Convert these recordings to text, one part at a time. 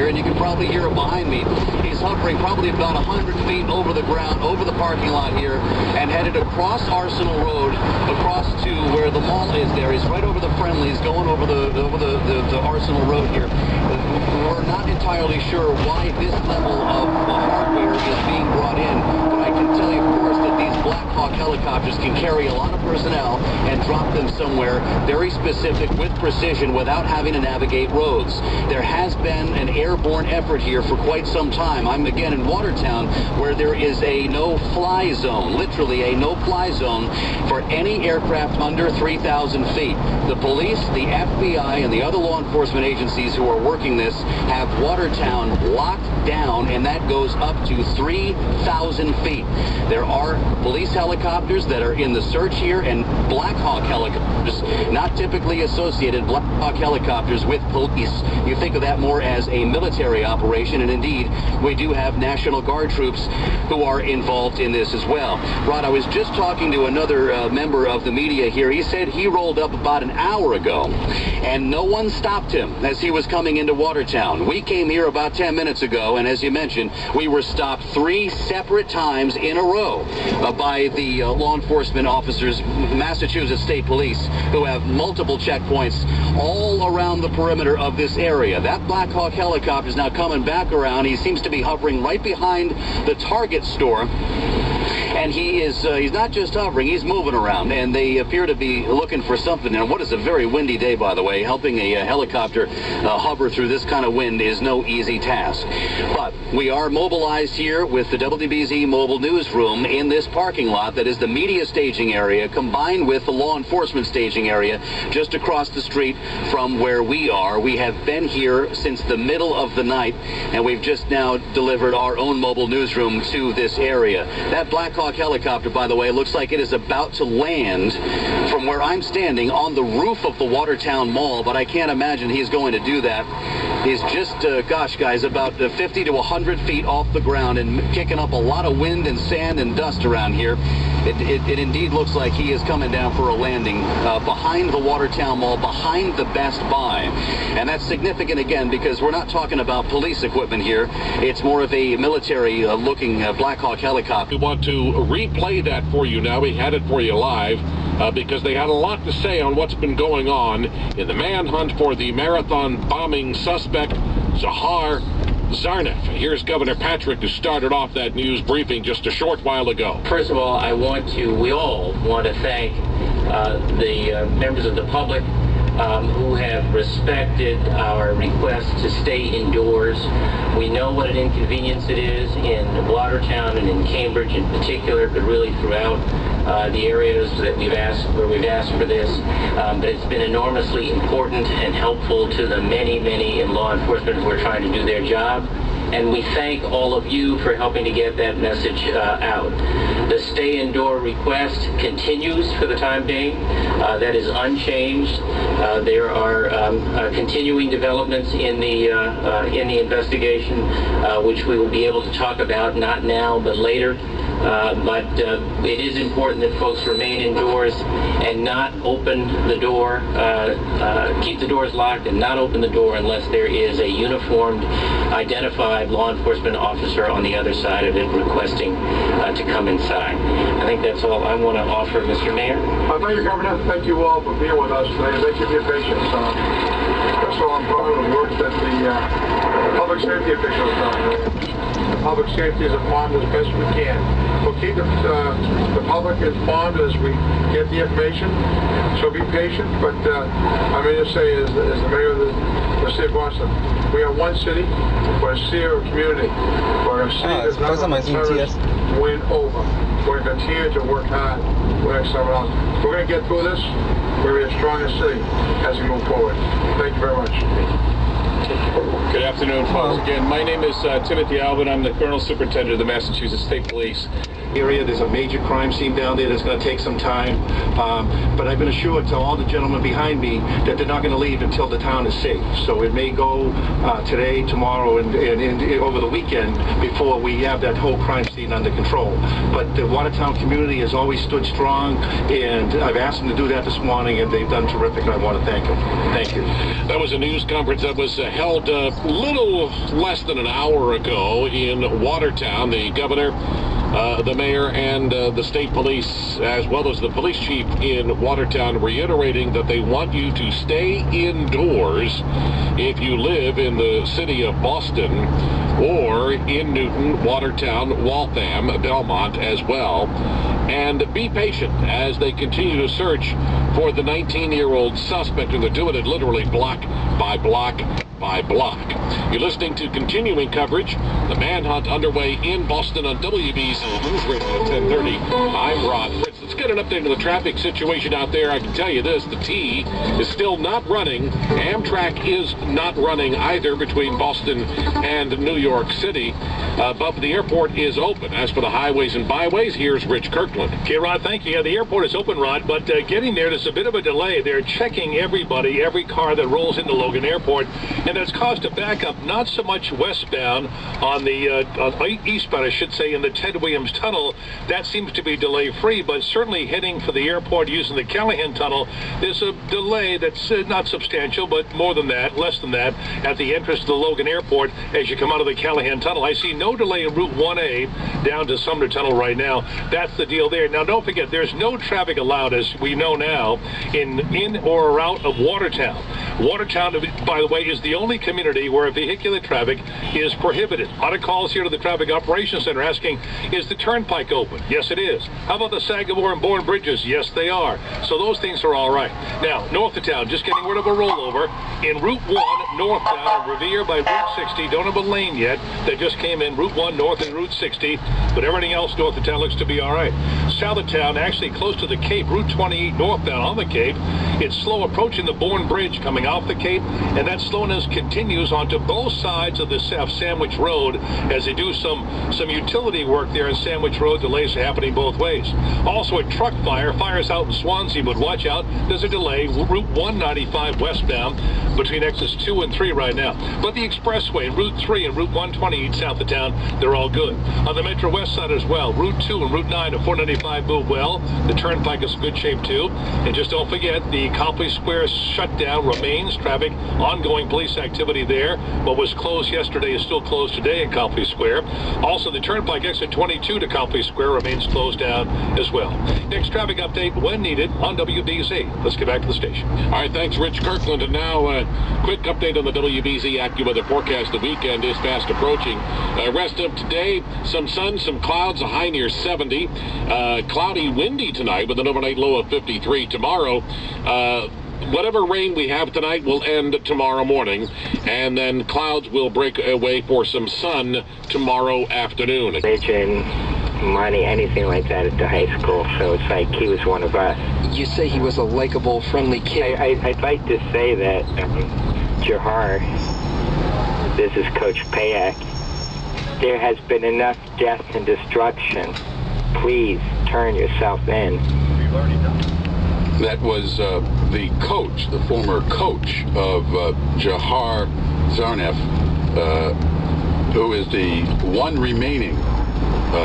here, and you can probably hear it behind me. He's hovering probably about 100 feet over the ground, over the parking lot here, and headed across Arsenal Road, across to where the mall is there. He's right over the Friendlies, going over the Arsenal Road here. We're not entirely sure why this level of hardware is being brought in, but I can tell you, of course, that these Black Hawk helicopters can carry a lot of personnel and drop them somewhere very specific with precision without having to navigate roads. There has been an airborne effort here for quite some time. I'm again in Watertown, where there is a no-fly zone, literally a no-fly zone for any aircraft under 3,000 feet. The police, the FBI, and the other law enforcement agencies who are working this have Watertown locked down, and that goes up to 3,000 feet. There are police helicopters that are in the search here, and Black Hawk helicopters, not typically associated Black Hawk helicopters with police. You think of that more as a military operation, and indeed, we do have National Guard troops who are involved in this as well. Rod, I was just talking to another member of the media here. He said he rolled up about an hour ago, and no one stopped him as he was coming into Watertown. We came here about 10 minutes ago, and as you mentioned, we were stopped 3 separate times in a row by the law enforcement officers, Massachusetts State Police, who have multiple checkpoints all around the perimeter of this area. That Black Hawk helicopter is now coming back around. He seems to be hovering right behind the Target store. And he's not just hovering, he's moving around, and they appear to be looking for something. And what is a very windy day, by the way. Helping a helicopter hover through this kind of wind is no easy task. But we are mobilized here with the WBZ mobile newsroom in this parking lot that is the media staging area combined with the law enforcement staging area just across the street from where we are. We have been here since the middle of the night, and we've just now delivered our own mobile newsroom to this area. That Black Hawk helicopter, by the way, looks like it is about to land from where I'm standing on the roof of the Watertown Mall, but I can't imagine he's going to do that. He's just, gosh, guys, about 50 to 100 feet off the ground and kicking up a lot of wind and sand and dust around here. It indeed looks like he is coming down for a landing behind the Watertown Mall, behind the Best Buy. And that's significant, again, because we're not talking about police equipment here. It's more of a military-looking Black Hawk helicopter. We want to replay that for you now. We had it for you live because they had a lot to say on what's been going on in the manhunt for the marathon bombing suspect, Zahar Zarnef. Here's Governor Patrick, who started off that news briefing just a short while ago. First of all, we all want to thank the members of the public who have respected our request to stay indoors. We know what an inconvenience it is in Watertown and in Cambridge in particular, but really throughout the areas that we've asked for this. But it's been enormously important and helpful to the many in law enforcement who are trying to do their job. And we thank all of you for helping to get that message out. The stay indoor request continues for the time being. That is unchanged. There are continuing developments in the investigation, which we will be able to talk about, not now, but later. But it is important that folks remain indoors and not open the door, keep the doors locked and not open the door unless there is a uniformed, identified law enforcement officer on the other side of it requesting to come inside. I think that's all I want to offer, Mr. Mayor. Thank you, Governor. Thank you all for being with us today. Thank you for your patience. First of all, I'm proud of the work that the public safety officials done. Public safety is informed as best we can. We'll keep the public informed as we get the information, so be patient. But I'm going to say, as the mayor of the city of Boston, we are one city, we're a city or a community. We're a city that's not going to terrorists win over. We're going to continue to work hard with someone else. We're going to get through this. We're a stronger city as we move forward. Thank you very much. Good afternoon, folks. Again, my name is Timothy Alvin. I'm the Colonel Superintendent of the Massachusetts State Police. area. There's a major crime scene down there that's going to take some time. But I've been assured to all the gentlemen behind me that they're not going to leave until the town is safe. So it may go today, tomorrow, and over the weekend before we have that whole crime scene under control. But the Watertown community has always stood strong, and I've asked them to do that this morning, and they've done terrific, and I want to thank them. Thank you. That was a news conference that was held a little less than an hour ago in Watertown. The governor, the mayor, and the state police, as well as the police chief in Watertown, reiterating that they want you to stay indoors if you live in the city of Boston or in Newton, Watertown, Waltham, Belmont as well. And be patient as they continue to search for the 19-year-old suspect, and they're doing it literally block by block by block. You're listening to continuing coverage, the Manhunt underway in Boston on WBZ News Radio 1030. I'm Rod Fritz. Let's get an update on the traffic situation out there. I can tell you this, the T is still not running. Amtrak is not running either between Boston and New York City, but the airport is open. As for the highways and byways, here's Rich Kirkland. Okay, Rod, thank you. Yeah, the airport is open, Rod, but getting there's a bit of a delay. They're checking everybody, every car that rolls into Logan Airport, and that's caused a backup, not so much westbound on the eastbound, I should say, in the Ted Williams Tunnel. That seems to be delay-free, but certainly heading for the airport using the Callahan Tunnel, there's a delay that's not substantial, but more than that, less than that, at the entrance to the Logan Airport as you come out of the Callahan Tunnel. I see no delay in Route 1A down to Sumner Tunnel right now. That's the deal there. Now, don't forget, there's no traffic allowed, as we know now, in or out of Watertown. Watertown, by the way, is the only community where vehicular traffic is prohibited. A lot of calls here to the Traffic Operations Center asking, is the turnpike open? Yes, it is. How about the Sagamore and Bourne bridges? Yes, they are. So those things are all right. Now, north of town, just getting rid of a rollover. In Route 1, northbound, Revere by Route 60. Don't have a lane yet. They just came in Route 1 north and Route 60. But everything else north of town looks to be all right. South of town, actually close to the Cape, Route 28 northbound on the Cape. It's slow approaching the Bourne Bridge coming off the Cape, and that slowness continues onto both sides of the Sandwich Road as they do some utility work there in Sandwich Road. Delays are happening both ways. Also, a truck fires out in Swansea, but watch out, there's a delay. Route 195 westbound between exits 2 and 3 right now. But the expressway, Route 3 and Route 128 south of town, they're all good. On the Metro West side as well, Route 2 and Route 9 and 495 move well. The turnpike is in good shape too. And just don't forget, the Copley Square shutdown remains. Traffic, ongoing police activity there. What was closed yesterday is still closed today in Copley Square. Also, the turnpike exit 22 to Copley Square remains closed down as well. Next traffic update when needed on WBZ. Let's get back to the station. All right, thanks, Rich Kirkland. And now, quick update on the WBZ AccuWeather forecast. The weekend is fast approaching. Rest of today, some sun, some clouds, a high near 70. Cloudy, windy tonight with an overnight low of 53. Tomorrow, whatever rain we have tonight will end tomorrow morning, and then clouds will break away for some sun tomorrow afternoon. Religion, money, anything like that at the high school, so it's like he was one of us. You say he was a likable, friendly kid. I'd like to say that Jahar, this is Coach Payak, there has been enough death and destruction. Please turn yourself in. We've already done. That was the coach, the former coach of Jahar Zarnef, who is the one remaining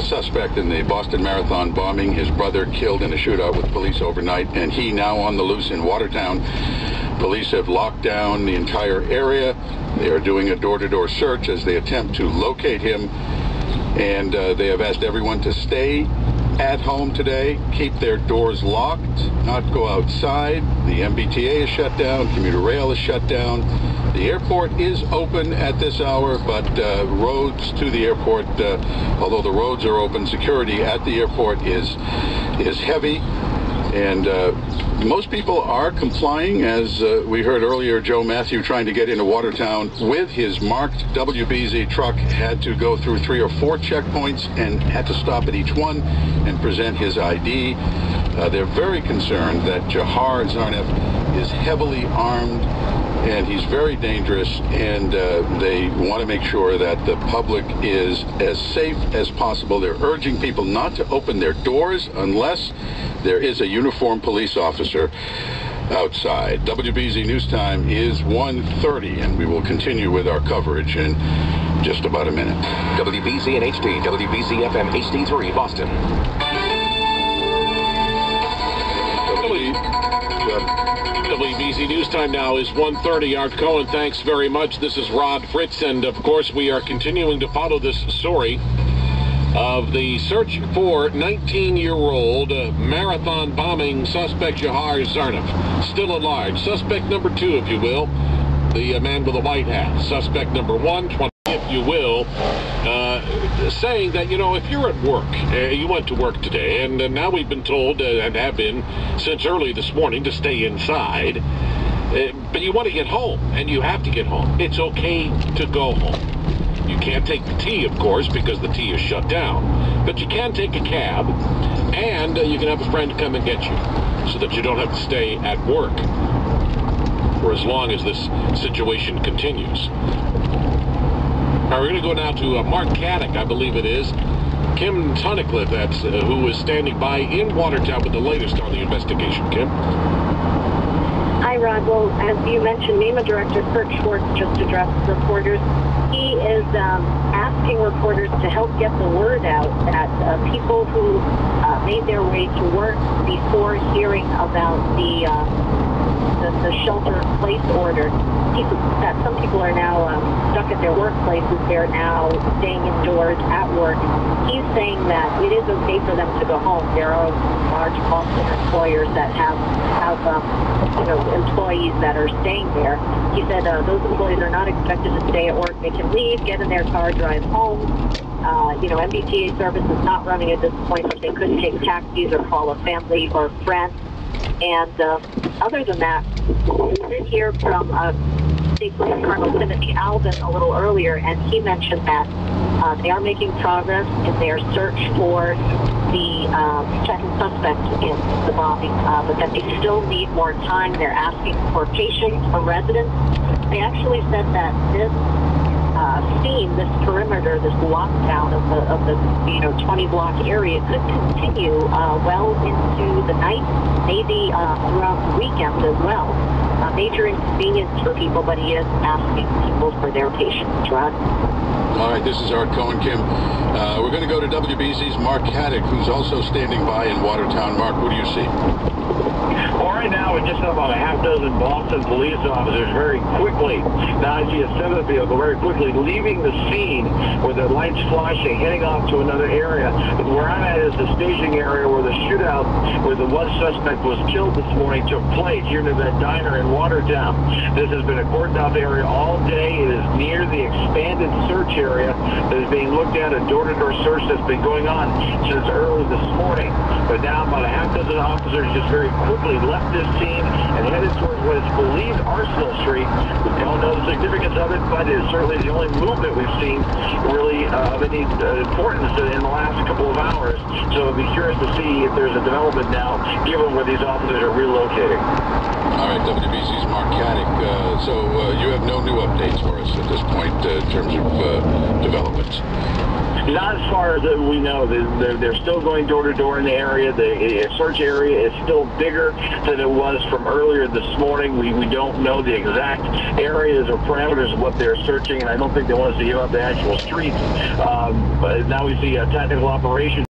suspect in the Boston Marathon bombing. His brother killed in a shootout with police overnight, and he now on the loose in Watertown. Police have locked down the entire area. They are doing a door-to-door search as they attempt to locate him, and they have asked everyone to stay at home today, keep their doors locked, not go outside. The MBTA is shut down, commuter rail is shut down. The airport is open at this hour, but roads to the airport, although the roads are open, security at the airport is heavy. And most people are complying, as we heard earlier. Joe Matthew, trying to get into Watertown with his marked WBZ truck, had to go through 3 or 4 checkpoints and had to stop at each one and present his ID. They're very concerned that Jahar Zarnef is heavily armed and he's very dangerous, and they want to make sure that the public is as safe as possible. They're urging people not to open their doors unless there is a uniformed police officer outside. WBZ News Time is 1:30, and we will continue with our coverage in just about a minute. WBZ and HD, WBZ FM HD3, Boston. WBZ News Time now is 1:30. Art Cohen, thanks very much. This is Rod Fritz, and of course we are continuing to follow this story of the search for 19-year-old marathon bombing suspect Jahar Zarnif. Still at large. Suspect number 2, if you will, the man with the white hat. Suspect number 1, 20, if you will, saying that, you know, if you're at work, you went to work today, and now we've been told, and have been since early this morning, to stay inside, but you want to get home, and you have to get home. It's okay to go home. You can't take the T, of course, because the T is shut down, but you can take a cab, and you can have a friend come and get you, so that you don't have to stay at work for as long as this situation continues. Now, we're going to go now to Mark Caddick, I believe it is. Kim Tunnicliffe, that's who is standing by in Watertown with the latest on the investigation. Kim? Hi, Rod. Well, as you mentioned, NEMA Director Kirk Schwartz just addressed reporters. He is asking reporters to help get the word out that people who made their way to work before hearing about the shelter-in-place order, that some people are now stuck at their workplaces. They're now staying indoors at work. He's saying that it is okay for them to go home. There are large Boston employers that have employees that are staying there. He said those employees are not expected to stay at work. They can leave, get in their car, drive home. MBTA service is not running at this point, but they could take taxis or call a family or friend. And other than that, we did hear from State Police Colonel Timothy Alvin a little earlier, and he mentioned that they are making progress in their search for the second suspect in the bombing, but that they still need more time. They're asking for patience from residents. They actually said that this scene, this perimeter, this lockdown of the 20-block area could continue well into the night, maybe throughout the weekend as well. Major inconvenience for people, but he is asking people for their patience. Rod? All right, this is Art Cohen, Kim. We're going to go to WBZ's Mark Haddock, who's also standing by in Watertown. Mark, what do you see? Well, right now, we just have about a half dozen Boston police officers very quickly. Now I see a seventh vehicle very quickly leaving the scene with the lights flashing, heading off to another area. But where I'm at is the staging area where the shootout, where the one suspect was killed this morning, took place here near that diner in Watertown. This has been a cordoned-off area all day. It is near the expanded search area that is being looked at, a door-to-door search that's been going on since early this morning. But now about a half dozen officers just very quickly left this scene and headed towards what is believed Arsenal Street. We don't know the significance of it, but it is certainly the only movement we've seen really of any importance in the last couple of hours. So I'll be curious to see if there's a development now, given where these officers are relocating. All right, WBZ's Mark Caddick. So you have no new updates for us at this point in terms of developments? Not as far as we know. They're still going door to door in the area. The search area is still bigger than it was from earlier this morning. We don't know the exact areas or parameters of what they're searching, and I don't think they want us to give up the actual streets. But now we see a technical operation